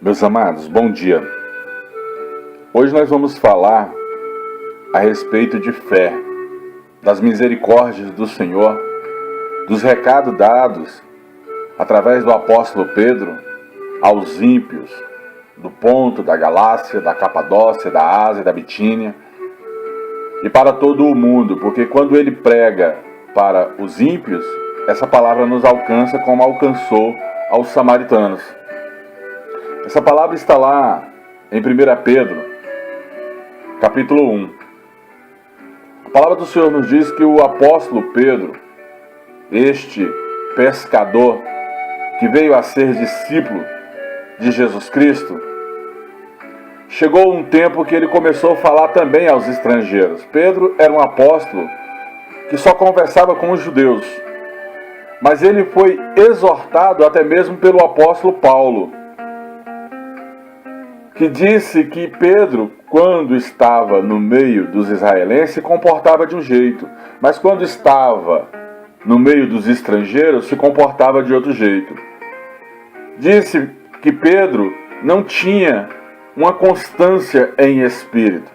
Meus amados, bom dia. Hoje nós vamos falar a respeito de fé, das misericórdias do Senhor, dos recados dados através do apóstolo Pedro aos ímpios do Ponto, da Galácia, da Capadócia, da Ásia, da Bitínia e para todo o mundo, porque quando ele prega para os ímpios, essa palavra nos alcança como alcançou aos samaritanos. Essa palavra está lá em 1 Pedro, capítulo 1. A palavra do Senhor nos diz que o apóstolo Pedro, este pescador que veio a ser discípulo de Jesus Cristo, chegou um tempo que ele começou a falar também aos estrangeiros. Pedro era um apóstolo que só conversava com os judeus, mas ele foi exortado até mesmo pelo apóstolo Paulo, que disse que Pedro, quando estava no meio dos israelenses, se comportava de um jeito, mas quando estava no meio dos estrangeiros, se comportava de outro jeito. Disse que Pedro não tinha uma constância em espírito.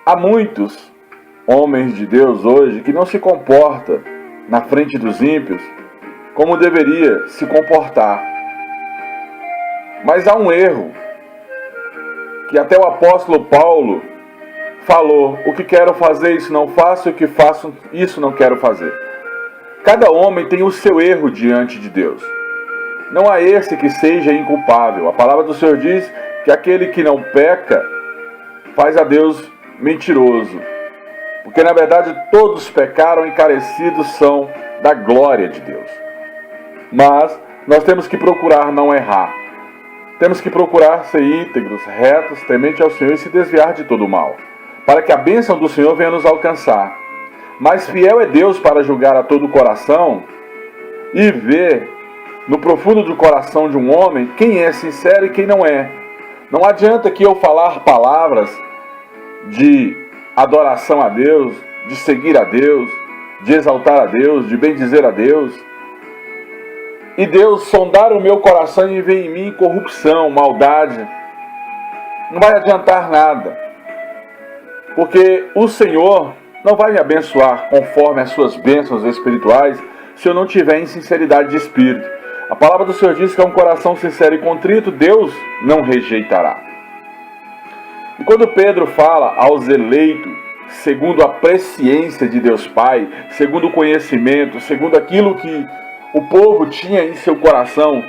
Há muitos homens de Deus hoje que não se comportam na frente dos ímpios como deveria se comportar. Mas há um erro que até o apóstolo Paulo falou: o que quero fazer, isso não faço, e o que faço, isso não quero fazer. Cada homem tem o seu erro diante de Deus. Não há esse que seja inculpável. A palavra do Senhor diz que aquele que não peca faz a Deus mentiroso. Porque na verdade todos pecaram e carecidos são da glória de Deus. Mas nós temos que procurar não errar. Temos que procurar ser íntegros, retos, temente ao Senhor e se desviar de todo o mal, para que a bênção do Senhor venha nos alcançar. Mas fiel é Deus para julgar a todo o coração e ver no profundo do coração de um homem quem é sincero e quem não é. Não adianta que eu falar palavras de adoração a Deus, de seguir a Deus, de exaltar a Deus, de bendizer a Deus, e Deus sondar o meu coração e ver em mim corrupção, maldade. Não vai adiantar nada, porque o Senhor não vai me abençoar conforme as suas bênçãos espirituais se eu não tiver em sinceridade de espírito. A palavra do Senhor diz que é um coração sincero e contrito, Deus não rejeitará. E quando Pedro fala aos eleitos, segundo a presciência de Deus Pai, segundo o conhecimento, segundo aquilo que o povo tinha em seu coração,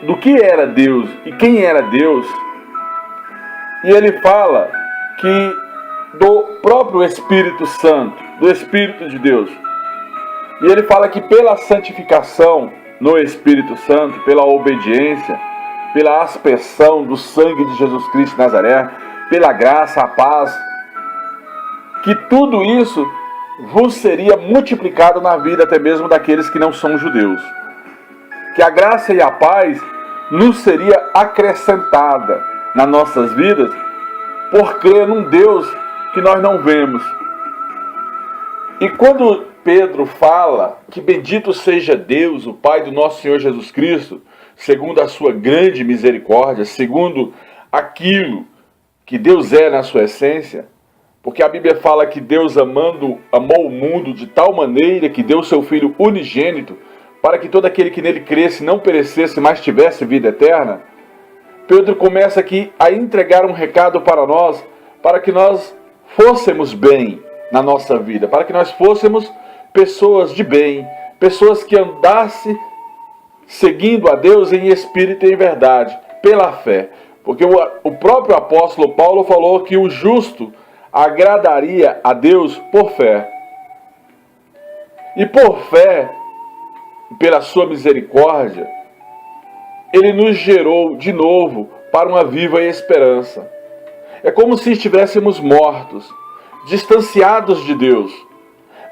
do que era Deus e quem era Deus, e ele fala que do próprio Espírito Santo, do Espírito de Deus, e ele fala que pela santificação no Espírito Santo, pela obediência, pela aspersão do sangue de Jesus Cristo de Nazaré, pela graça, a paz, que tudo isso vos seria multiplicado na vida até mesmo daqueles que não são judeus. Que a graça e a paz nos seria acrescentada nas nossas vidas por crer num Deus que nós não vemos. E quando Pedro fala que bendito seja Deus, o Pai do nosso Senhor Jesus Cristo, segundo a sua grande misericórdia, segundo aquilo que Deus é na sua essência, porque a Bíblia fala que Deus amou o mundo de tal maneira que deu seu Filho unigênito para que todo aquele que nele cresce não perecesse, mas tivesse vida eterna. Pedro começa aqui a entregar um recado para nós, para que nós fôssemos bem na nossa vida, para que nós fôssemos pessoas de bem, pessoas que andassem seguindo a Deus em espírito e em verdade, pela fé. Porque o próprio apóstolo Paulo falou que o justo agradaria a Deus por fé. E por fé, pela sua misericórdia, ele nos gerou de novo para uma viva esperança. É como se estivéssemos mortos, distanciados de Deus.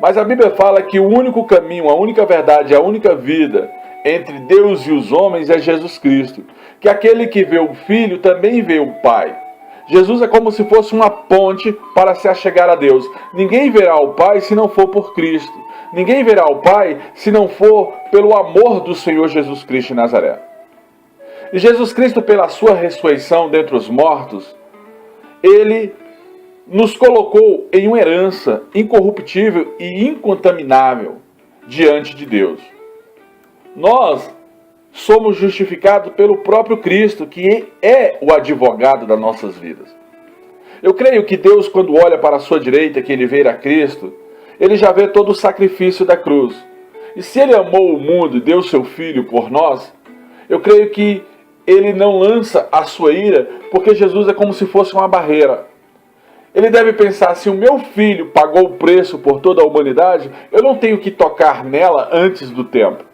Mas a Bíblia fala que o único caminho, a única verdade, a única vida entre Deus e os homens é Jesus Cristo. Que aquele que vê o Filho também vê o Pai. Jesus é como se fosse uma ponte para se achegar a Deus. Ninguém verá o Pai se não for por Cristo. Ninguém verá o Pai se não for pelo amor do Senhor Jesus Cristo de Nazaré. E Jesus Cristo, pela sua ressurreição dentre os mortos, Ele nos colocou em uma herança incorruptível e incontaminável diante de Deus. Nós somos justificados pelo próprio Cristo, que é o advogado das nossas vidas. Eu creio que Deus, quando olha para a sua direita, que Ele vê a Cristo, Ele já vê todo o sacrifício da cruz. E se Ele amou o mundo e deu seu Filho por nós, eu creio que Ele não lança a sua ira, porque Jesus é como se fosse uma barreira. Ele deve pensar, se o meu filho pagou o preço por toda a humanidade, eu não tenho que tocar nela antes do tempo.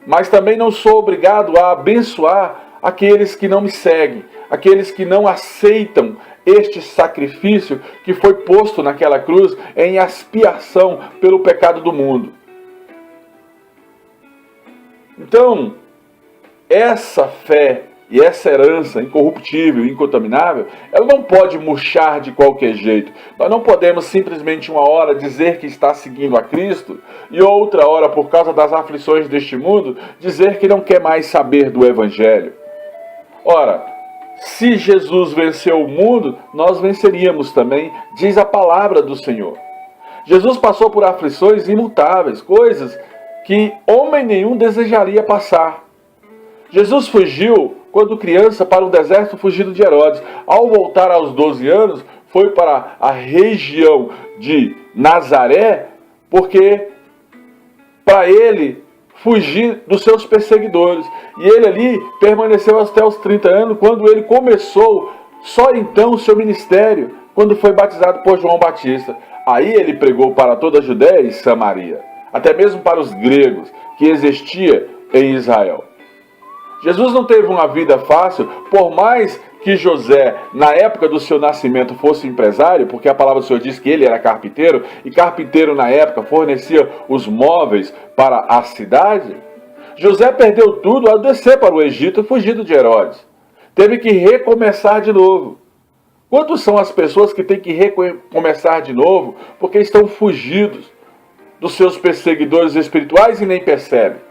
Mas também não sou obrigado a abençoar aqueles que não me seguem, aqueles que não aceitam este sacrifício que foi posto naquela cruz em expiação pelo pecado do mundo. Então, essa fé e essa herança incorruptível e incontaminável, ela não pode murchar de qualquer jeito. Nós não podemos simplesmente uma hora dizer que está seguindo a Cristo e outra hora, por causa das aflições deste mundo, dizer que não quer mais saber do Evangelho. Ora, se Jesus venceu o mundo, nós venceríamos também, diz a palavra do Senhor. Jesus passou por aflições imutáveis, coisas que homem nenhum desejaria passar. Jesus fugiu, quando criança, para o deserto fugido de Herodes. Ao voltar aos 12 anos, foi para a região de Nazaré, porque para ele fugir dos seus perseguidores. E ele ali permaneceu até os 30 anos, quando ele começou só então o seu ministério, quando foi batizado por João Batista. Aí ele pregou para toda a Judéia e Samaria, até mesmo para os gregos, que existia em Israel. Jesus não teve uma vida fácil, por mais que José, na época do seu nascimento, fosse empresário, porque a palavra do Senhor diz que ele era carpinteiro, e carpinteiro na época fornecia os móveis para a cidade. José perdeu tudo ao descer para o Egito, fugido de Herodes. Teve que recomeçar de novo. Quantos são as pessoas que têm que recomeçar de novo porque estão fugidos dos seus perseguidores espirituais e nem percebem?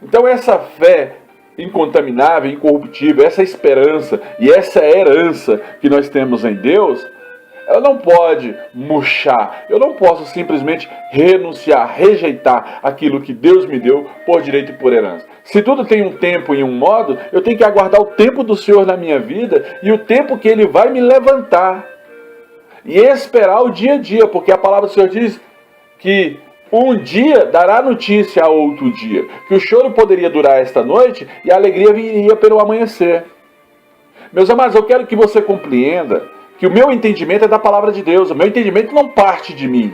Então essa fé incontaminável, incorruptível, essa esperança e essa herança que nós temos em Deus, ela não pode murchar. Eu não posso simplesmente renunciar, rejeitar aquilo que Deus me deu por direito e por herança. Se tudo tem um tempo e um modo, eu tenho que aguardar o tempo do Senhor na minha vida e o tempo que Ele vai me levantar. E esperar o dia a dia, porque a palavra do Senhor diz que um dia dará notícia a outro dia, que o choro poderia durar esta noite e a alegria viria pelo amanhecer. Meus amados, eu quero que você compreenda que o meu entendimento é da palavra de Deus, o meu entendimento não parte de mim.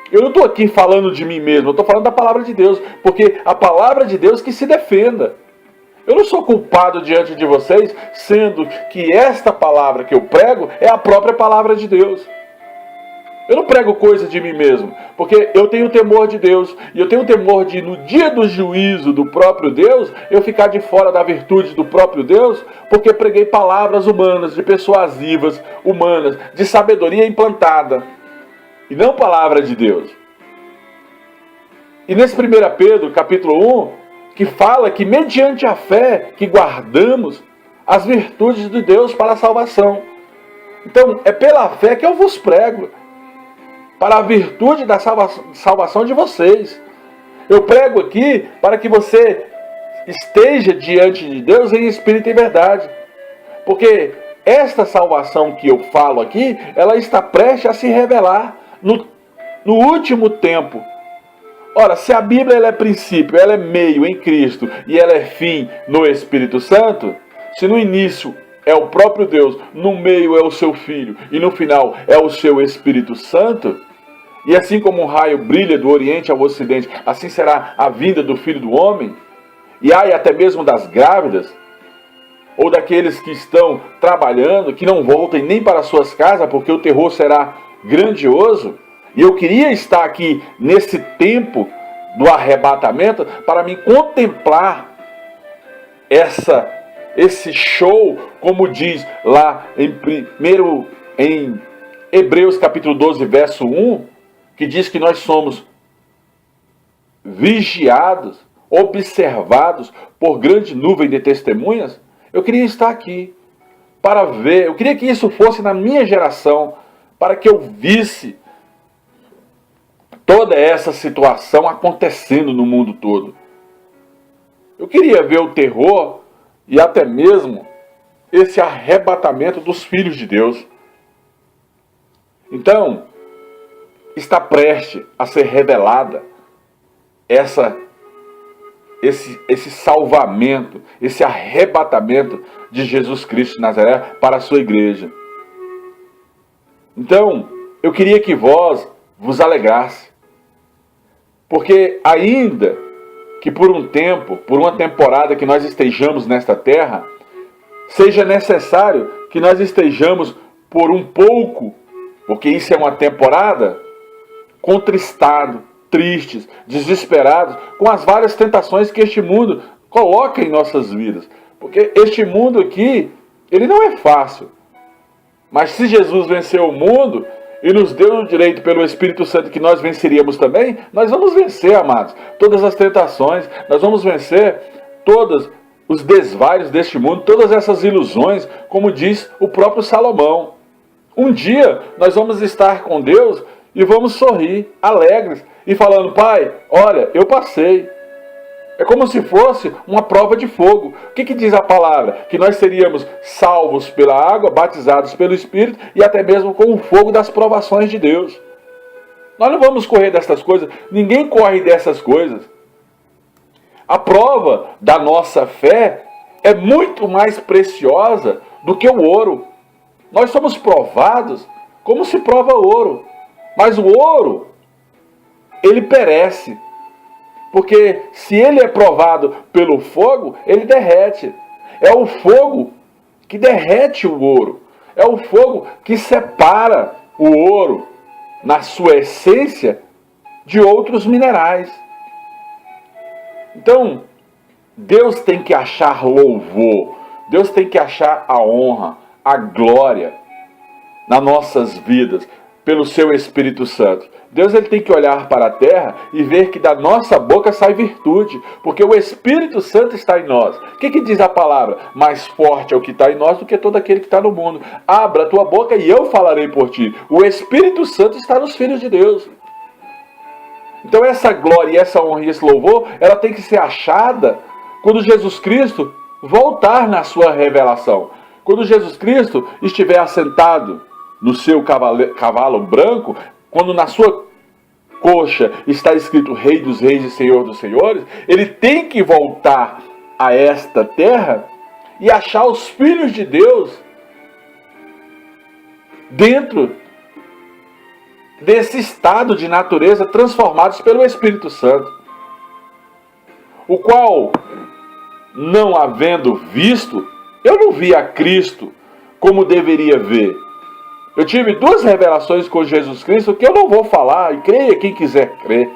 Eu não estou aqui falando de mim mesmo, eu estou falando da palavra de Deus, porque a palavra de Deus que se defenda. Eu não sou culpado diante de vocês, sendo que esta palavra que eu prego é a própria palavra de Deus. Eu não prego coisa de mim mesmo, porque eu tenho temor de Deus, e eu tenho temor de, no dia do juízo do próprio Deus, eu ficar de fora da virtude do próprio Deus, porque preguei palavras humanas, de persuasivas, humanas, de sabedoria implantada, e não palavra de Deus. E nesse 1 Pedro, capítulo 1, que fala que mediante a fé que guardamos as virtudes de Deus para a salvação. Então, é pela fé que eu vos prego, para a virtude da salvação de vocês. Eu prego aqui para que você esteja diante de Deus em espírito e verdade. Porque esta salvação que eu falo aqui, ela está prestes a se revelar no último tempo. Ora, se a Bíblia ela é princípio, ela é meio em Cristo e ela é fim no Espírito Santo, se no início é o próprio Deus, no meio é o seu Filho e no final é o seu Espírito Santo, e assim como um raio brilha do Oriente ao Ocidente, assim será a vinda do Filho do Homem, e ai até mesmo das grávidas, ou daqueles que estão trabalhando, que não voltem nem para suas casas, porque o terror será grandioso. E eu queria estar aqui nesse tempo do arrebatamento para me contemplar esse show, como diz lá em Hebreus capítulo 12, verso 1, que diz que nós somos vigiados observados por grande nuvem de testemunhas, eu queria estar aqui para ver, eu queria que isso fosse na minha geração, para que eu visse toda essa situação acontecendo no mundo todo. Eu queria ver o terror e até mesmo esse arrebatamento dos filhos de Deus. Então, está prestes a ser revelada esse salvamento, esse arrebatamento de Jesus Cristo de Nazaré para a sua igreja. Então, eu queria que vós vos alegrasse, porque ainda que por um tempo, por uma temporada que nós estejamos nesta terra, seja necessário que nós estejamos por um pouco, porque isso é uma temporada, contristado, tristes, desesperados, com as várias tentações que este mundo coloca em nossas vidas. Porque este mundo aqui, ele não é fácil. Mas se Jesus venceu o mundo e nos deu o direito pelo Espírito Santo que nós venceríamos também, nós vamos vencer, amados, todas as tentações, nós vamos vencer todos os desvaios deste mundo, todas essas ilusões, como diz o próprio Salomão. Um dia nós vamos estar com Deus e vamos sorrir, alegres, e falando: Pai, olha, eu passei. É como se fosse uma prova de fogo. O que diz a palavra? Que nós seríamos salvos pela água, batizados pelo Espírito e até mesmo com o fogo das provações de Deus. Nós não vamos correr dessas coisas. Ninguém corre dessas coisas. A prova da nossa fé é muito mais preciosa do que o ouro. Nós somos provados como se prova ouro. Mas o ouro, ele perece. Porque se ele é provado pelo fogo, ele derrete. É o fogo que derrete o ouro. É o fogo que separa o ouro, na sua essência, de outros minerais. Então, Deus tem que achar louvor. Deus tem que achar a honra, a glória nas nossas vidas, pelo seu Espírito Santo. Deus ele tem que olhar para a terra e ver que da nossa boca sai virtude, porque o Espírito Santo está em nós. O que diz a palavra? Mais forte é o que está em nós do que todo aquele que está no mundo. Abra a tua boca e eu falarei por ti. O Espírito Santo está nos filhos de Deus. Então essa glória, essa honra e esse louvor, ela tem que ser achada quando Jesus Cristo voltar na sua revelação. Quando Jesus Cristo estiver assentado no seu cavalo branco, quando na sua coxa está escrito Rei dos Reis e Senhor dos Senhores, ele tem que voltar a esta terra e achar os filhos de Deus dentro desse estado de natureza transformados pelo Espírito Santo, o qual, não havendo visto, eu não vi a Cristo como deveria ver. Eu tive duas revelações com Jesus Cristo que eu não vou falar, e creia quem quiser crer.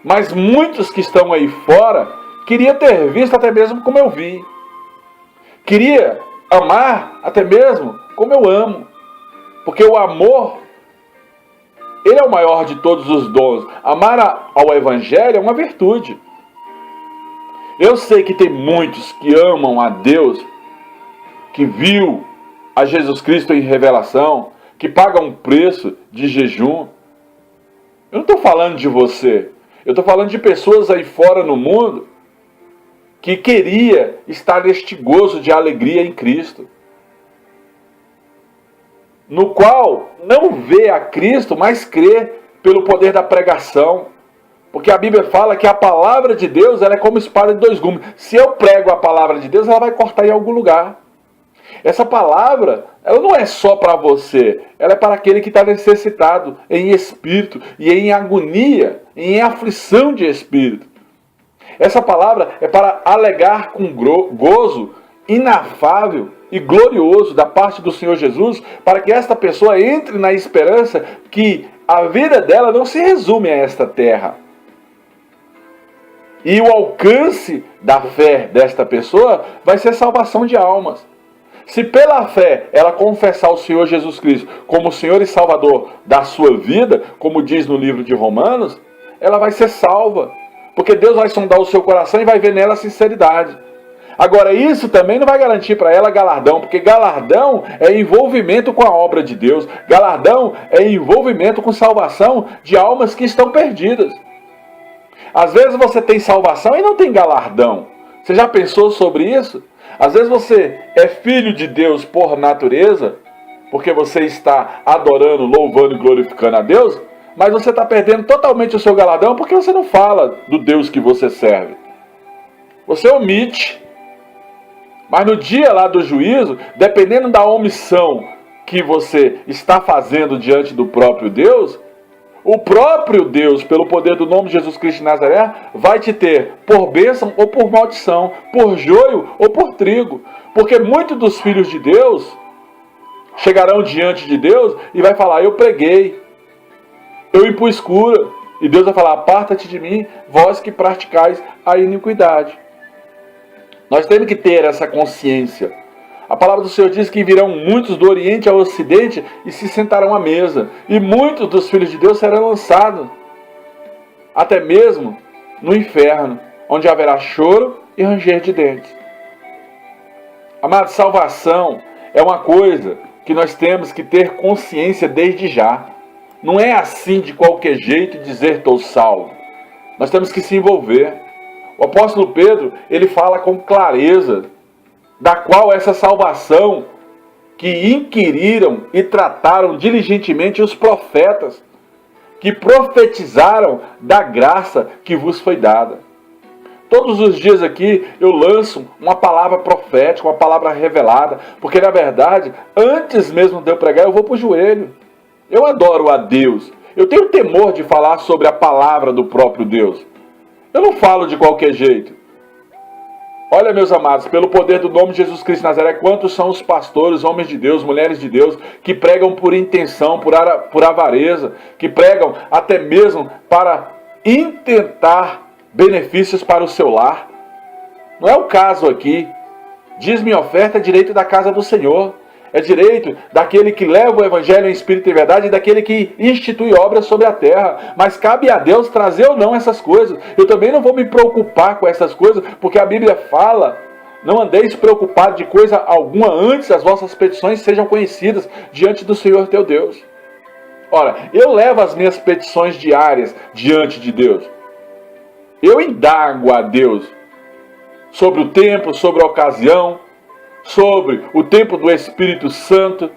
Mas muitos que estão aí fora queria ter visto até mesmo como eu vi. Queria amar até mesmo como eu amo. Porque o amor, ele é o maior de todos os dons. Amar ao Evangelho é uma virtude. Eu sei que tem muitos que amam a Deus, que viu a Jesus Cristo em revelação, que paga um preço de jejum. Eu não estou falando de você. Eu estou falando de pessoas aí fora no mundo que queria estar neste gozo de alegria em Cristo, no qual não vê a Cristo, mas crê pelo poder da pregação. Porque a Bíblia fala que a palavra de Deus ela é como espada de dois gumes. Se eu prego a palavra de Deus, ela vai cortar em algum lugar. Essa palavra, ela não é só para você, ela é para aquele que está necessitado em espírito e em agonia, em aflição de espírito. Essa palavra é para alegar com gozo inafável e glorioso da parte do Senhor Jesus, para que esta pessoa entre na esperança que a vida dela não se resume a esta terra. E o alcance da fé desta pessoa vai ser salvação de almas. Se pela fé ela confessar o Senhor Jesus Cristo como Senhor e Salvador da sua vida, como diz no livro de Romanos, ela vai ser salva. Porque Deus vai sondar o seu coração e vai ver nela a sinceridade. Agora, isso também não vai garantir para ela galardão, porque galardão é envolvimento com a obra de Deus. Galardão é envolvimento com salvação de almas que estão perdidas. Às vezes você tem salvação e não tem galardão. Você já pensou sobre isso? Às vezes você é filho de Deus por natureza, porque você está adorando, louvando e glorificando a Deus, mas você está perdendo totalmente o seu galardão porque você não fala do Deus que você serve. Você omite. Mas no dia lá do juízo, dependendo da omissão que você está fazendo diante do próprio Deus, o próprio Deus, pelo poder do nome de Jesus Cristo de Nazaré, vai te ter por bênção ou por maldição, por joio ou por trigo. Porque muitos dos filhos de Deus chegarão diante de Deus e vai falar: eu preguei, eu impus cura. E Deus vai falar: aparta-te de mim, vós que praticais a iniquidade. Nós temos que ter essa consciência. A palavra do Senhor diz que virão muitos do Oriente ao Ocidente e se sentarão à mesa. E muitos dos filhos de Deus serão lançados, até mesmo no inferno, onde haverá choro e ranger de dentes. Amado, salvação é uma coisa que nós temos que ter consciência desde já. Não é assim de qualquer jeito dizer estou salvo. Nós temos que se envolver. O apóstolo Pedro, ele fala com clareza da qual essa salvação que inquiriram e trataram diligentemente os profetas, que profetizaram da graça que vos foi dada. Todos os dias aqui eu lanço uma palavra profética, uma palavra revelada, porque na verdade, antes mesmo de eu pregar, eu vou para o joelho. Eu adoro a Deus. Eu tenho temor de falar sobre a palavra do próprio Deus. Eu não falo de qualquer jeito. Olha, meus amados, pelo poder do nome de Jesus Cristo de Nazaré, quantos são os pastores, homens de Deus, mulheres de Deus, que pregam por intenção, por avareza, que pregam até mesmo para intentar benefícios para o seu lar. Não é o caso aqui. Diz-me oferta é direito da casa do Senhor. É direito daquele que leva o Evangelho em espírito e verdade e daquele que institui obras sobre a terra. Mas cabe a Deus trazer ou não essas coisas. Eu também não vou me preocupar com essas coisas, porque a Bíblia fala: não andeis preocupados de coisa alguma antes as vossas petições sejam conhecidas diante do Senhor teu Deus. Ora, eu levo as minhas petições diárias diante de Deus. Eu indago a Deus sobre o tempo, sobre a ocasião, sobre o tempo do Espírito Santo,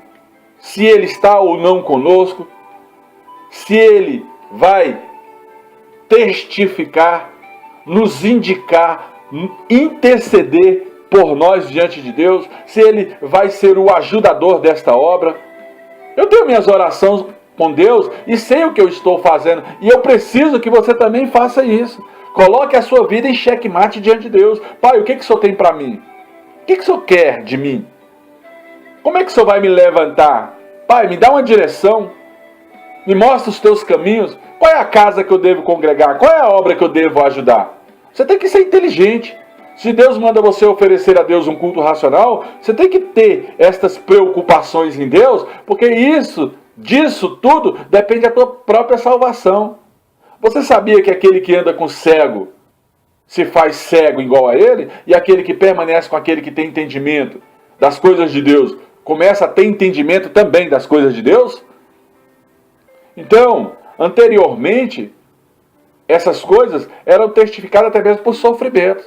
se Ele está ou não conosco, se Ele vai testificar, nos indicar, interceder por nós diante de Deus, se Ele vai ser o ajudador desta obra. Eu tenho minhas orações com Deus e sei o que eu estou fazendo, e eu preciso que você também faça isso. Coloque a sua vida em xeque-mate diante de Deus. Pai, o que o Senhor tem para mim? O que o Senhor quer de mim? Como é que o Senhor vai me levantar? Pai, me dá uma direção. Me mostra os teus caminhos. Qual é a casa que eu devo congregar? Qual é a obra que eu devo ajudar? Você tem que ser inteligente. Se Deus manda você oferecer a Deus um culto racional, você tem que ter estas preocupações em Deus, porque disso tudo depende da tua própria salvação. Você sabia que aquele que anda com cego se faz cego igual a ele, e aquele que permanece com aquele que tem entendimento das coisas de Deus, começa a ter entendimento também das coisas de Deus? Então, anteriormente, essas coisas eram testificadas até mesmo por sofrimentos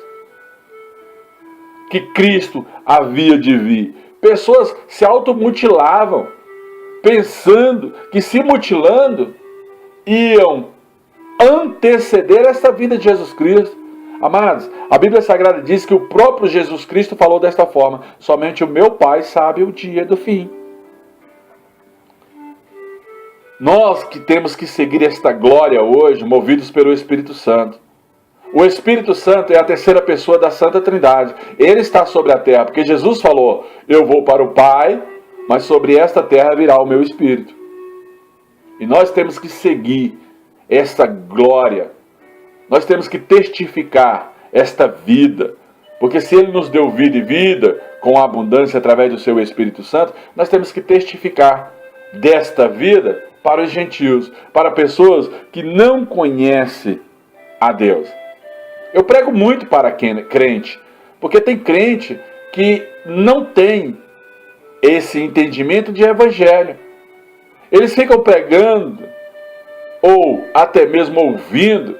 que Cristo havia de vir. Pessoas se automutilavam, pensando que se mutilando, iam anteceder essa vida de Jesus Cristo. Amados, a Bíblia Sagrada diz que o próprio Jesus Cristo falou desta forma: somente o meu Pai sabe o dia do fim. Nós que temos que seguir esta glória hoje, movidos pelo Espírito Santo. O Espírito Santo é a terceira pessoa da Santa Trindade. Ele está sobre a terra, porque Jesus falou: eu vou para o Pai, mas sobre esta terra virá o meu Espírito. E nós temos que seguir esta glória. Nós temos que testificar esta vida, porque se Ele nos deu vida e vida com abundância através do seu Espírito Santo, nós temos que testificar desta vida para os gentios, para pessoas que não conhecem a Deus. Eu prego muito para crente, porque tem crente que não tem esse entendimento de evangelho. Eles ficam pregando, ou até mesmo ouvindo,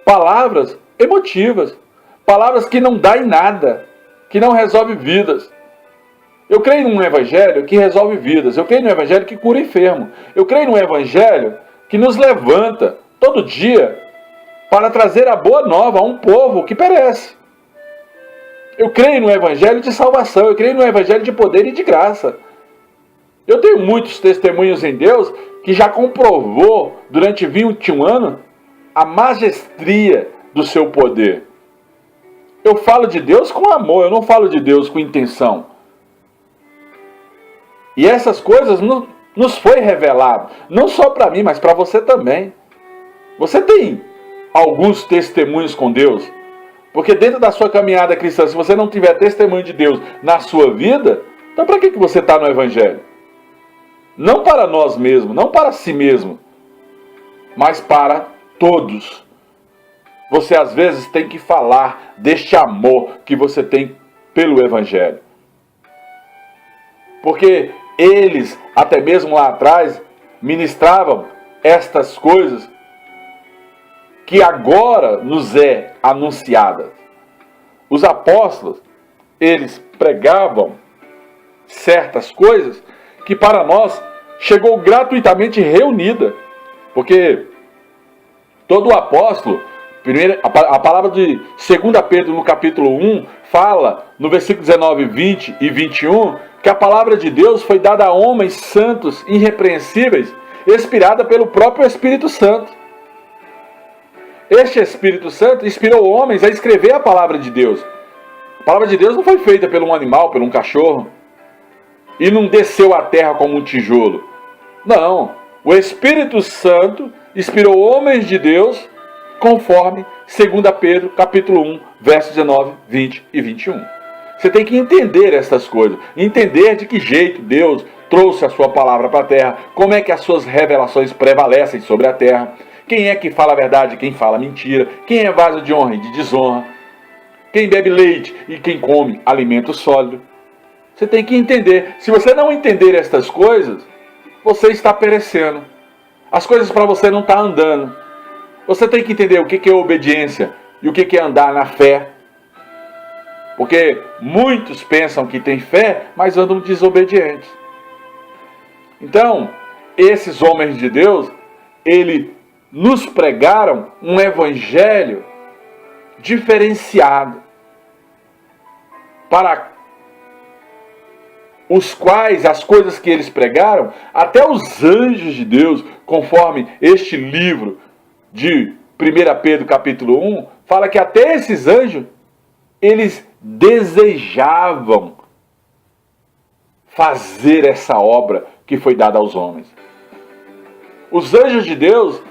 palavras emotivas, palavras que não dão em nada, que não resolvem vidas. Eu creio num evangelho que resolve vidas, eu creio num evangelho que cura enfermo, eu creio num evangelho que nos levanta todo dia para trazer a boa nova a um povo que perece. Eu creio no evangelho de salvação, eu creio no evangelho de poder e de graça. Eu tenho muitos testemunhos em Deus que já comprovou durante 21 anos a majestria do seu poder. Eu falo de Deus com amor, eu não falo de Deus com intenção. E essas coisas nos foi revelado, não só para mim, mas para você também. Você tem alguns testemunhos com Deus? Porque dentro da sua caminhada cristã, se você não tiver testemunho de Deus na sua vida, então para que você está no Evangelho? Não para nós mesmos, não para si mesmo, mas para todos. Você às vezes tem que falar deste amor que você tem pelo Evangelho. Porque eles, até mesmo lá atrás, ministravam estas coisas que agora nos é anunciada. Os apóstolos, eles pregavam certas coisas que para nós chegou gratuitamente reunida. Porque todo apóstolo, a palavra de 2 Pedro no capítulo 1, fala no versículo 19, 20 e 21, que a palavra de Deus foi dada a homens santos, irrepreensíveis, inspirada pelo próprio Espírito Santo. Este Espírito Santo inspirou homens a escrever a palavra de Deus. A palavra de Deus não foi feita por um animal, por um cachorro, e não desceu à terra como um tijolo. Não, o Espírito Santo inspirou homens de Deus conforme 2 Pedro capítulo 1, versos 19, 20 e 21. Você tem que entender essas coisas, entender de que jeito Deus trouxe a sua palavra para a terra, como é que as suas revelações prevalecem sobre a terra, quem é que fala a verdade, quem fala mentira, quem é vaso de honra e de desonra, quem bebe leite e quem come alimento sólido. Você tem que entender. Se você não entender estas coisas, você está perecendo. As coisas para você não estão andando. Você tem que entender o que é obediência e o que é andar na fé. Porque muitos pensam que têm fé, mas andam desobedientes. Então, esses homens de Deus, eles nos pregaram um evangelho diferenciado, para os quais as coisas que eles pregaram, até os anjos de Deus, conforme este livro de 1 Pedro capítulo 1, fala que até esses anjos, eles desejavam fazer essa obra que foi dada aos homens. Os anjos de Deus,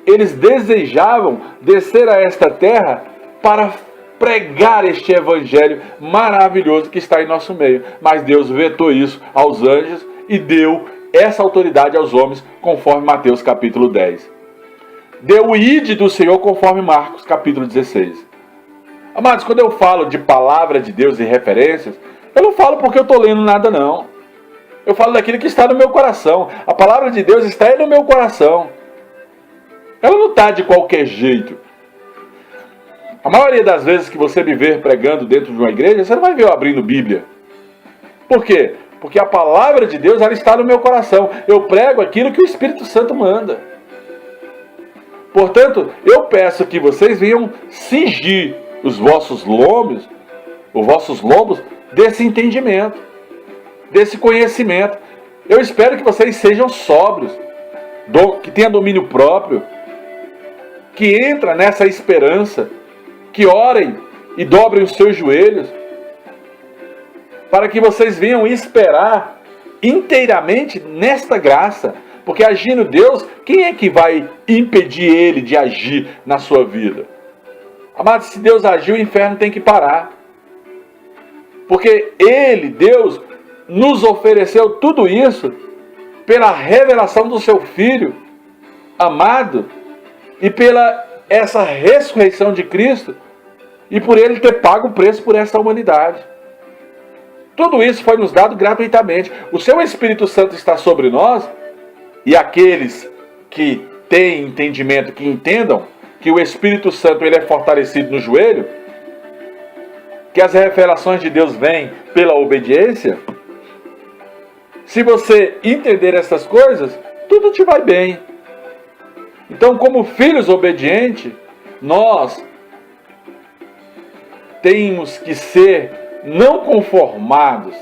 eles desejavam descer a esta terra para pregar este evangelho maravilhoso que está em nosso meio. Mas Deus vetou isso aos anjos e deu essa autoridade aos homens, conforme Mateus capítulo 10. Deu o ide do Senhor, conforme Marcos capítulo 16. Amados, quando eu falo de palavra de Deus e referências, eu não falo porque eu estou lendo nada, não. Eu falo daquilo que está no meu coração. A palavra de Deus está aí no meu coração. Ela não está de qualquer jeito. A maioria das vezes que você me ver pregando dentro de uma igreja, você não vai ver eu abrindo Bíblia. Por quê? Porque a palavra de Deus, ela está no meu coração. Eu prego aquilo que o Espírito Santo manda. Portanto, eu peço que vocês venham cingir os vossos lombos desse entendimento, desse conhecimento. Eu espero que vocês sejam sóbrios, que tenham domínio próprio, que entrem nessa esperança, que orem e dobrem os seus joelhos, para que vocês venham esperar inteiramente nesta graça. Porque agindo Deus, quem é que vai impedir Ele de agir na sua vida? Amados, se Deus agir, o inferno tem que parar. Porque Ele, Deus, nos ofereceu tudo isso pela revelação do seu Filho amado e pela essa ressurreição de Cristo, e por ele ter pago o preço por esta humanidade. Tudo isso foi nos dado gratuitamente. O seu Espírito Santo está sobre nós, e aqueles que têm entendimento, que entendam que o Espírito Santo ele é fortalecido no joelho, que as revelações de Deus vêm pela obediência. Se você entender essas coisas, tudo te vai bem. Então, como filhos obedientes, nós temos que ser não conformados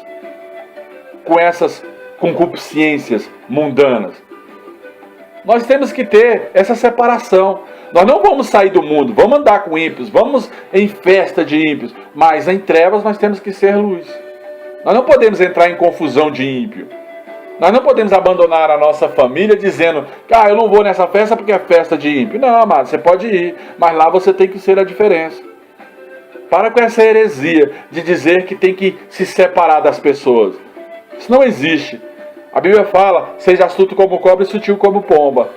com essas concupiscências mundanas. Nós temos que ter essa separação. Nós não vamos sair do mundo, vamos andar com ímpios, vamos em festa de ímpios, mas em trevas nós temos que ser luz. Nós não podemos entrar em confusão de ímpio. Nós não podemos abandonar a nossa família dizendo que eu não vou nessa festa porque é festa de ímpio. Não, amado, você pode ir, mas lá você tem que ser a diferença. Para com essa heresia de dizer que tem que se separar das pessoas. Isso não existe. A Bíblia fala, seja astuto como cobra e sutil como pomba.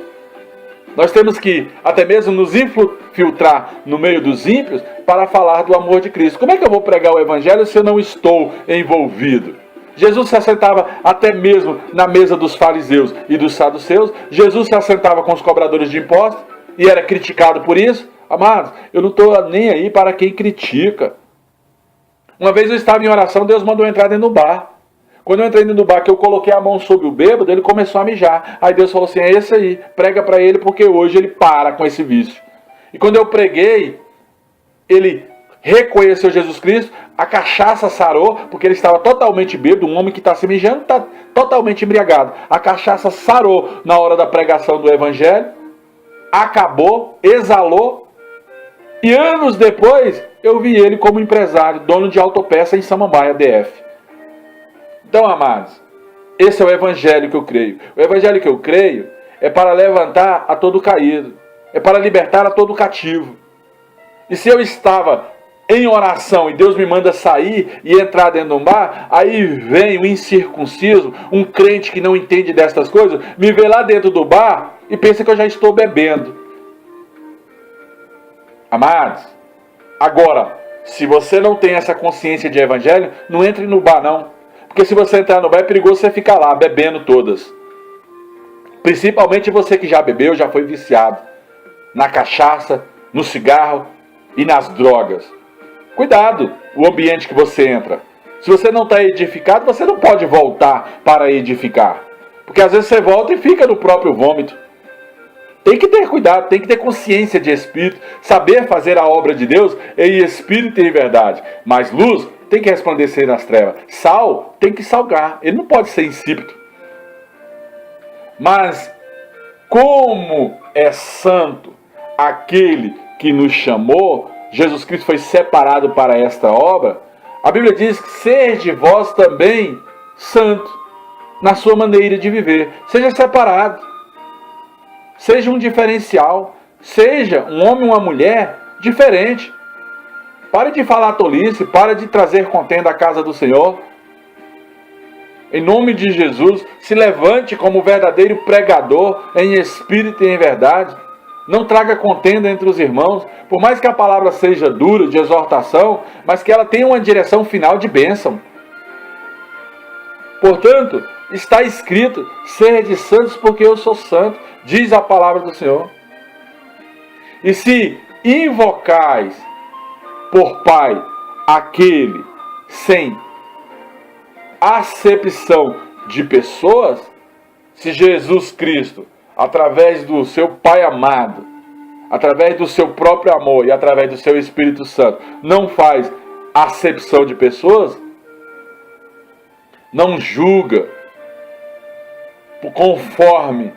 Nós temos que até mesmo nos infiltrar no meio dos ímpios para falar do amor de Cristo. Como é que eu vou pregar o Evangelho se eu não estou envolvido? Jesus se assentava até mesmo na mesa dos fariseus e dos saduceus. Jesus se assentava com os cobradores de impostos e era criticado por isso. Amados, eu não estou nem aí para quem critica. Uma vez eu estava em oração, Deus mandou eu entrar dentro do bar. Quando eu entrei dentro do bar, que eu coloquei a mão sobre o bêbado, ele começou a mijar. Aí Deus falou assim, é esse aí, prega para ele, porque hoje ele para com esse vício. E quando eu preguei, ele reconheceu Jesus Cristo, a cachaça sarou, porque ele estava totalmente bêbado, um homem que está se mijando está totalmente embriagado. A cachaça sarou na hora da pregação do Evangelho, acabou, exalou, e anos depois eu vi ele como empresário, dono de autopeça em Samambaia, DF. Então, amados, esse é o Evangelho que eu creio. O Evangelho que eu creio é para levantar a todo caído, é para libertar a todo cativo. E se eu estava em oração e Deus me manda sair e entrar dentro de um bar, aí vem um incircunciso, um crente que não entende destas coisas, me vê lá dentro do bar e pensa que eu já estou bebendo. Amados, agora, se você não tem essa consciência de Evangelho, não entre no bar não. Porque se você entrar no bar é perigoso você ficar lá bebendo todas. Principalmente você que já bebeu, já foi viciado na cachaça, no cigarro e nas drogas. Cuidado o ambiente que você entra. Se você não está edificado, você não pode voltar para edificar. Porque às vezes você volta e fica no próprio vômito. Tem que ter cuidado, tem que ter consciência de espírito, saber fazer a obra de Deus em espírito e em verdade. Mas luz tem que resplandecer nas trevas. Sal tem que salgar, ele não pode ser insípido. Mas como é santo aquele que nos chamou, Jesus Cristo foi separado para esta obra, a Bíblia diz que sede vós também santo na sua maneira de viver. Seja separado, seja um diferencial, seja um homem ou uma mulher diferente. Pare de falar tolice, pare de trazer contenda à casa do Senhor. Em nome de Jesus, se levante como verdadeiro pregador em espírito e em verdade. Não traga contenda entre os irmãos, por mais que a palavra seja dura, de exortação, mas que ela tenha uma direção final de bênção. Portanto, está escrito, sede santos porque eu sou santo, diz a palavra do Senhor. E se invocais por Pai aquele sem acepção de pessoas, se Jesus Cristo, através do seu Pai amado, através do seu próprio amor e através do seu Espírito Santo, não faz acepção de pessoas, não julga conforme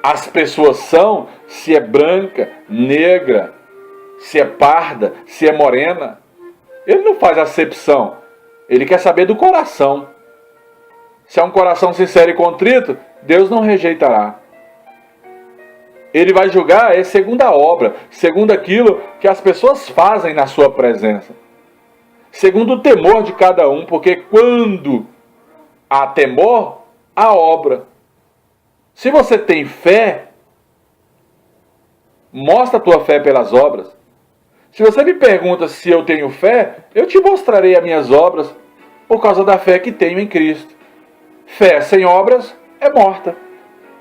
as pessoas são, se é branca, negra, se é parda, se é morena. Ele não faz acepção. Ele quer saber do coração. Se é um coração sincero e contrito, Deus não rejeitará. Ele vai julgar segundo a obra, segundo aquilo que as pessoas fazem na sua presença. Segundo o temor de cada um, porque quando há temor, há obra. Se você tem fé, mostra a tua fé pelas obras. Se você me pergunta se eu tenho fé, eu te mostrarei as minhas obras por causa da fé que tenho em Cristo. Fé sem obras é morta.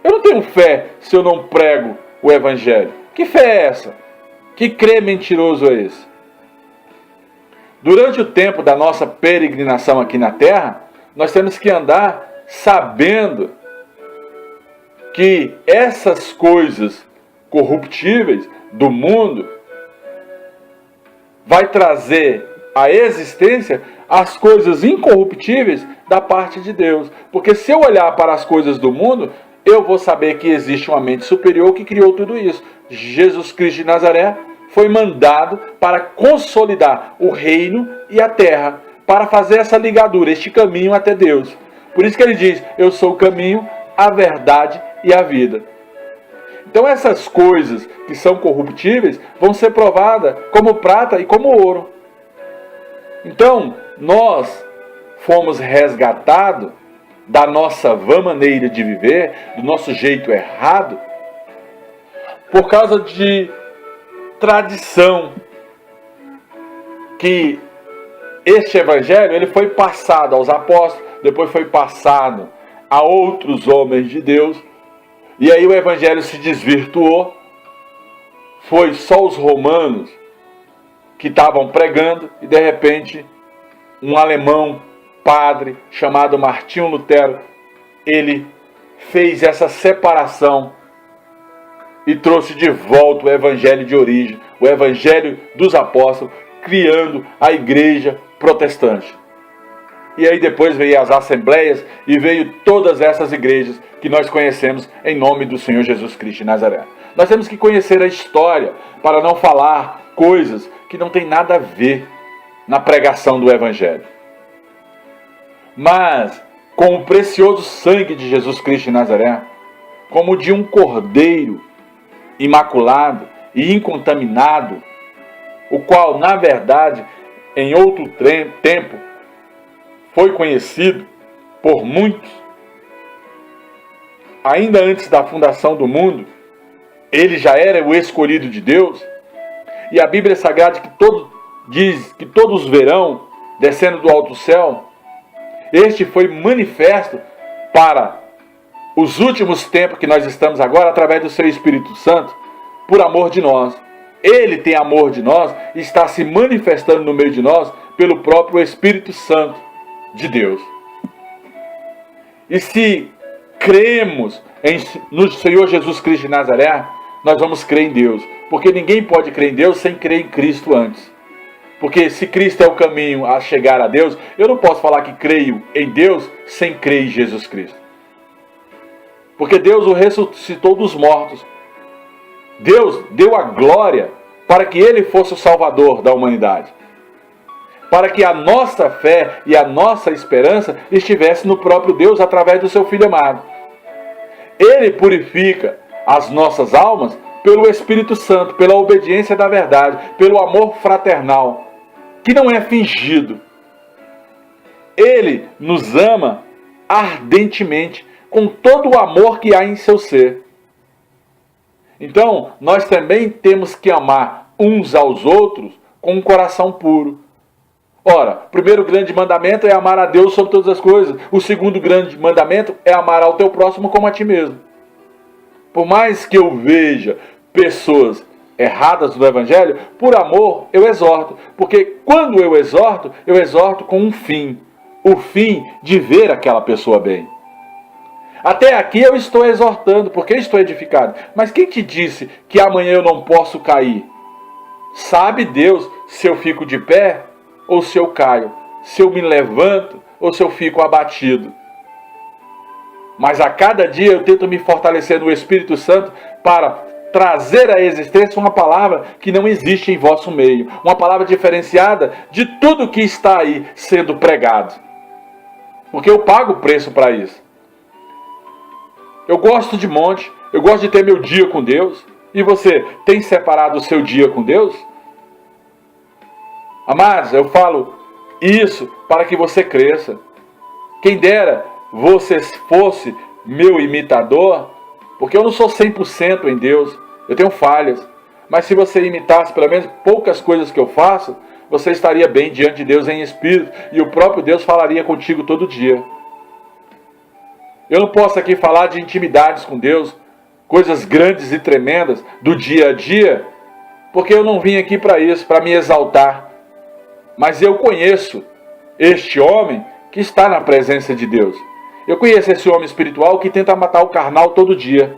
Eu não tenho fé se eu não prego o Evangelho. Que fé é essa? Que crê mentiroso é esse? Durante o tempo da nossa peregrinação aqui na Terra, nós temos que andar sabendo que essas coisas corruptíveis do mundo vai trazer à existência as coisas incorruptíveis da parte de Deus. Porque se eu olhar para as coisas do mundo, eu vou saber que existe uma mente superior que criou tudo isso. Jesus Cristo de Nazaré foi mandado para consolidar o reino e a terra, para fazer essa ligadura, este caminho até Deus. Por isso que ele diz, eu sou o caminho, a verdade e a vida. Então essas coisas que são corruptíveis vão ser provadas como prata e como ouro. Então nós fomos resgatados da nossa vã maneira de viver, do nosso jeito errado, por causa de tradição, que este evangelho ele foi passado aos apóstolos, depois foi passado a outros homens de Deus, e aí o evangelho se desvirtuou, foi só os romanos que estavam pregando, e de repente um alemão, padre, chamado Martinho Lutero, ele fez essa separação e trouxe de volta o evangelho de origem, o evangelho dos apóstolos, criando a igreja protestante. E aí depois veio as assembleias e veio todas essas igrejas que nós conhecemos em nome do Senhor Jesus Cristo de Nazaré. Nós temos que conhecer a história para não falar coisas que não tem nada a ver na pregação do evangelho. Mas com o precioso sangue de Jesus Cristo de Nazaré, como de um cordeiro imaculado e incontaminado, o qual, na verdade, em outro tempo, foi conhecido por muitos, ainda antes da fundação do mundo, ele já era o escolhido de Deus, e a Bíblia Sagrada diz que todos verão, descendo do alto céu, este foi manifesto para os últimos tempos que nós estamos agora, através do seu Espírito Santo, por amor de nós. Ele tem amor de nós e está se manifestando no meio de nós pelo próprio Espírito Santo de Deus. E se cremos no Senhor Jesus Cristo de Nazaré, nós vamos crer em Deus. Porque ninguém pode crer em Deus sem crer em Cristo antes. Porque se Cristo é o caminho a chegar a Deus, eu não posso falar que creio em Deus sem crer em Jesus Cristo. Porque Deus o ressuscitou dos mortos. Deus deu a glória para que Ele fosse o Salvador da humanidade. Para que a nossa fé e a nossa esperança estivesse no próprio Deus através do seu Filho amado. Ele purifica as nossas almas pelo Espírito Santo, pela obediência da verdade, pelo amor fraternal, que não é fingido. Ele nos ama ardentemente, com todo o amor que há em seu ser. Então, nós também temos que amar uns aos outros com um coração puro. Ora, o primeiro grande mandamento é amar a Deus sobre todas as coisas. O segundo grande mandamento é amar ao teu próximo como a ti mesmo. Por mais que eu veja pessoas erradas no Evangelho, por amor eu exorto. Porque quando eu exorto com um fim. O fim de ver aquela pessoa bem. Até aqui eu estou exortando, porque estou edificado. Mas quem te disse que amanhã eu não posso cair? Sabe Deus se eu fico de pé ou se eu caio? Se eu me levanto ou se eu fico abatido? Mas a cada dia eu tento me fortalecer no Espírito Santo para trazer à existência uma palavra que não existe em vosso meio. Uma palavra diferenciada de tudo que está aí sendo pregado. Porque eu pago o preço para isso. Eu gosto de monte, eu gosto de ter meu dia com Deus. E você, tem separado o seu dia com Deus? Amados, eu falo isso para que você cresça. Quem dera você fosse meu imitador, porque eu não sou 100% em Deus, eu tenho falhas. Mas se você imitasse pelo menos poucas coisas que eu faço, você estaria bem diante de Deus em espírito, e o próprio Deus falaria contigo todo dia. Eu não posso aqui falar de intimidades com Deus, coisas grandes e tremendas do dia a dia, porque eu não vim aqui para isso, para me exaltar. Mas eu conheço este homem que está na presença de Deus. Eu conheço esse homem espiritual que tenta matar o carnal todo dia.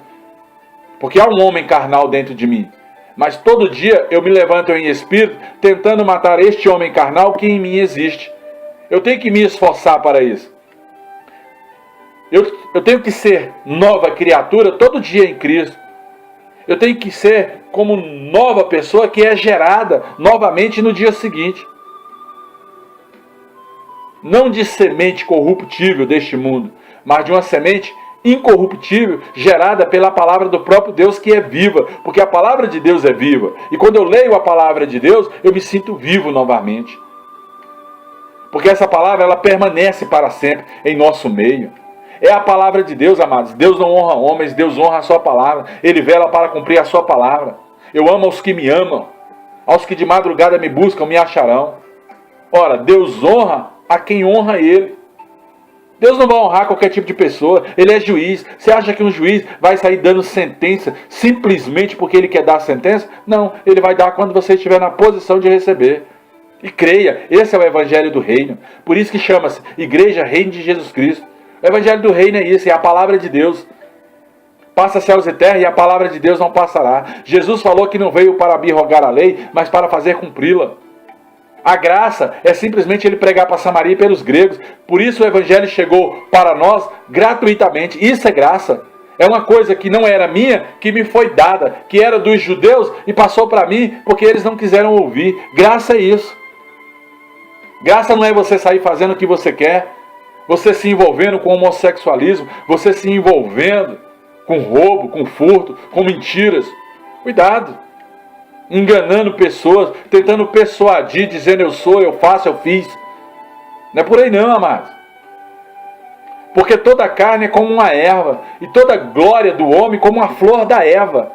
Porque há um homem carnal dentro de mim. Mas todo dia eu me levanto em espírito tentando matar este homem carnal que em mim existe. Eu tenho que me esforçar para isso. Eu tenho que ser nova criatura todo dia em Cristo. Eu tenho que ser como nova pessoa que é gerada novamente no dia seguinte. Não de semente corruptível deste mundo, mas de uma semente incorruptível, gerada pela palavra do próprio Deus, que é viva, porque a palavra de Deus é viva. E quando eu leio a palavra de Deus, eu me sinto vivo novamente. Porque essa palavra, ela permanece para sempre em nosso meio. É a palavra de Deus, amados. Deus não honra homens, Deus honra a sua palavra. Ele vela para cumprir a sua palavra. Eu amo aos que me amam. Aos que de madrugada me buscam, me acharão. Ora, Deus honra a quem honra Ele. Deus não vai honrar qualquer tipo de pessoa. Ele é juiz. Você acha que um juiz vai sair dando sentença simplesmente porque ele quer dar sentença? Não, ele vai dar quando você estiver na posição de receber. E creia, esse é o Evangelho do Reino. Por isso que chama-se Igreja Reino de Jesus Cristo. O Evangelho do Reino é isso, é a palavra de Deus. Passa céus e terra e a palavra de Deus não passará. Jesus falou que não veio para abrogar a lei, mas para fazer cumpri-la. A graça é simplesmente ele pregar para Samaria e pelos gregos. Por isso o Evangelho chegou para nós gratuitamente. Isso é graça. É uma coisa que não era minha, que me foi dada, que era dos judeus e passou para mim porque eles não quiseram ouvir. Graça é isso. Graça não é você sair fazendo o que você quer, você se envolvendo com homossexualismo, você se envolvendo com roubo, com furto, com mentiras. Cuidado. Enganando pessoas, tentando persuadir, dizendo eu sou, eu faço, eu fiz. Não é por aí não, amados. Porque toda carne é como uma erva, e toda glória do homem como uma flor da erva.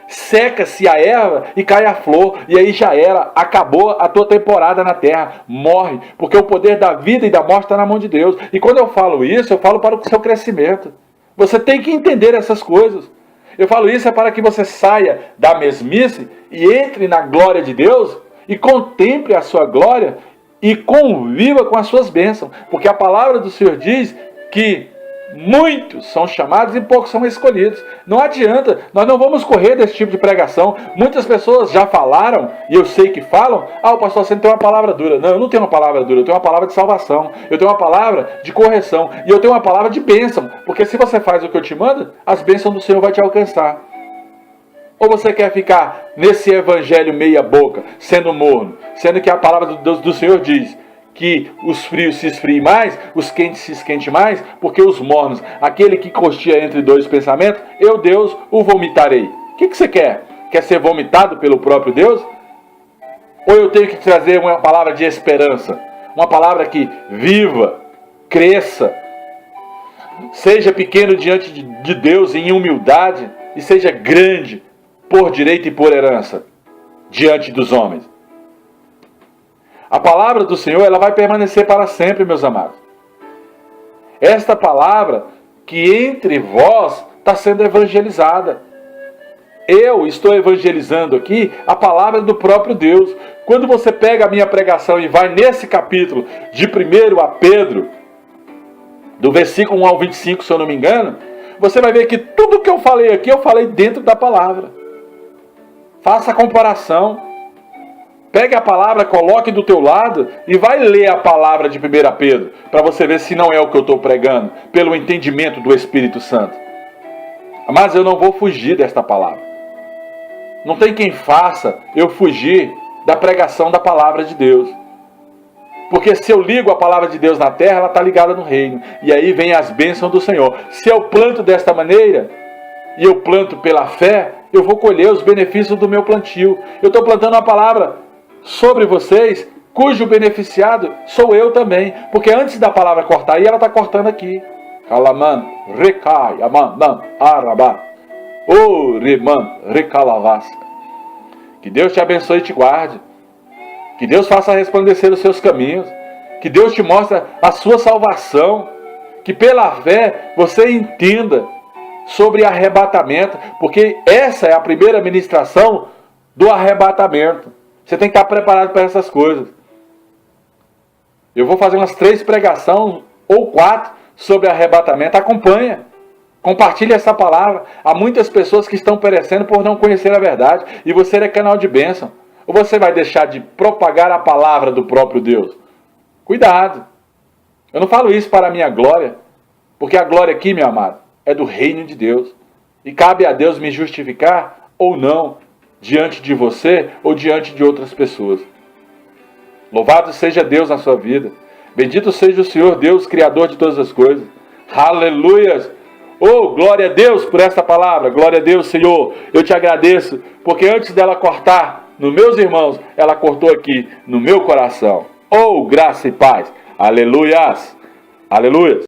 Seca-se a erva e cai a flor, e aí já era, acabou a tua temporada na terra, morre, porque o poder da vida e da morte está na mão de Deus. E quando eu falo isso, eu falo para o seu crescimento. Você tem que entender essas coisas. Eu falo isso é para que você saia da mesmice e entre na glória de Deus e contemple a sua glória e conviva com as suas bênçãos. Porque a palavra do Senhor diz que muitos são chamados e poucos são escolhidos. Não adianta, nós não vamos correr desse tipo de pregação. Muitas pessoas já falaram, e eu sei que falam, o pastor você não tem uma palavra dura. Não, eu não tenho uma palavra dura, eu tenho uma palavra de salvação, eu tenho uma palavra de correção, e eu tenho uma palavra de bênção, porque se você faz o que eu te mando, as bênçãos do Senhor vão te alcançar. Ou você quer ficar nesse evangelho meia boca, sendo morno, sendo que a palavra do Senhor diz que os frios se esfriem mais, os quentes se esquentem mais, porque os mornos, aquele que costeia entre dois pensamentos, eu, Deus, o vomitarei. O que você quer? Quer ser vomitado pelo próprio Deus? Ou eu tenho que trazer uma palavra de esperança? Uma palavra que viva, cresça, seja pequeno diante de Deus em humildade e seja grande por direito e por herança diante dos homens. A palavra do Senhor, ela vai permanecer para sempre, meus amados. Esta palavra que entre vós está sendo evangelizada. Eu estou evangelizando aqui a palavra do próprio Deus. Quando você pega a minha pregação e vai nesse capítulo de 1 a Pedro, do versículo 1 ao 25, se eu não me engano, você vai ver que tudo que eu falei aqui, eu falei dentro da palavra. Faça a comparação. Pegue a palavra, coloque do teu lado e vai ler a palavra de 1 Pedro, para você ver se não é o que eu estou pregando, pelo entendimento do Espírito Santo. Mas eu não vou fugir desta palavra. Não tem quem faça eu fugir da pregação da palavra de Deus. Porque se eu ligo a palavra de Deus na terra, ela está ligada no reino. E aí vem as bênçãos do Senhor. Se eu planto desta maneira, e eu planto pela fé, eu vou colher os benefícios do meu plantio. Eu estou plantando uma palavra sobre vocês, cujo beneficiado sou eu também. Porque antes da palavra cortar aí, ela está cortando aqui. Kalaman, recai, aman, arabá. O reman, recalavas. Que Deus te abençoe e te guarde. Que Deus faça resplandecer os seus caminhos. Que Deus te mostre a sua salvação. Que pela fé você entenda sobre arrebatamento. Porque essa é a primeira ministração do arrebatamento. Você tem que estar preparado para essas coisas. Eu vou fazer umas 3 pregações ou 4 sobre arrebatamento. Acompanha. Compartilhe essa palavra. Há muitas pessoas que estão perecendo por não conhecer a verdade. E você é canal de bênção. Ou você vai deixar de propagar a palavra do próprio Deus? Cuidado. Eu não falo isso para a minha glória. Porque a glória aqui, meu amado, é do reino de Deus. E cabe a Deus me justificar ou não diante de você ou diante de outras pessoas. Louvado seja Deus na sua vida. Bendito seja o Senhor Deus, Criador de todas as coisas. Aleluias! Oh, glória a Deus por esta palavra. Glória a Deus, Senhor. Eu te agradeço, porque antes dela cortar nos meus irmãos, ela cortou aqui no meu coração. Oh, graça e paz. Aleluias! Aleluias!